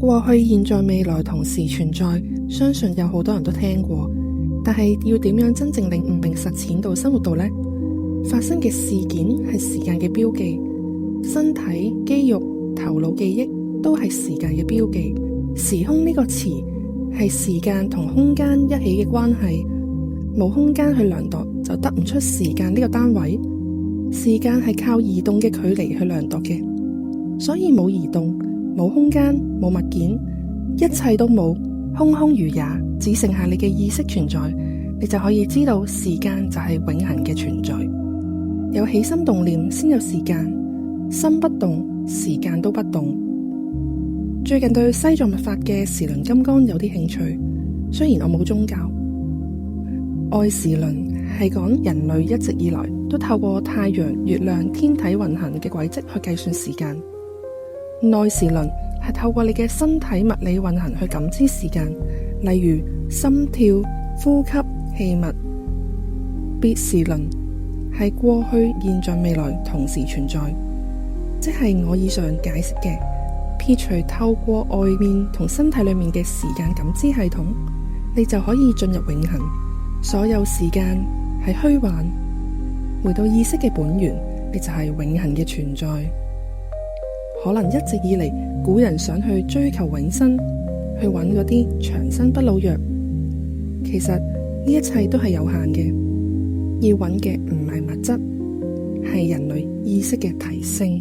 過去、現在、未來同時存在，相信有好多人都聽過，但係要點樣真正領悟並實踐到生活度呢？發生嘅事件係時間嘅標記，身體、肌肉、頭腦記憶都係時間嘅標記。時空呢個詞係時間同空間一起嘅關係，冇空間去量度就得唔出時間呢個單位。時間係靠移動嘅距離去量度嘅，所以冇移動、冇空間、冇物件，一切都冇，空空如也，只剩下你嘅意識存在，你就可以知道時間就係永恆嘅存在。有起心動念先有時間，心不動，時間都不動。最近對西藏密法嘅時輪金剛有啲興趣，雖然我冇宗教。愛時輪係講人類一直以來都透過太陽、月亮、天體運行嘅軌跡去計算時間。內時輪係透過你嘅身體物理運行去感知時間，例如心跳、呼吸、氣脈。別時輪係過去、現在、未來同時存在，即係我以上解釋嘅。撇除透過外面同身體裏面嘅時間感知系統，你就可以進入永恆。所有時間係虛幻，回到意識嘅本源，你就係永恆嘅存在。可能一直以嚟，古人想去追求永生，去揾嗰啲長生不老藥，其實呢一切都係有限嘅。要揾嘅唔係物質，係人類意識嘅提升。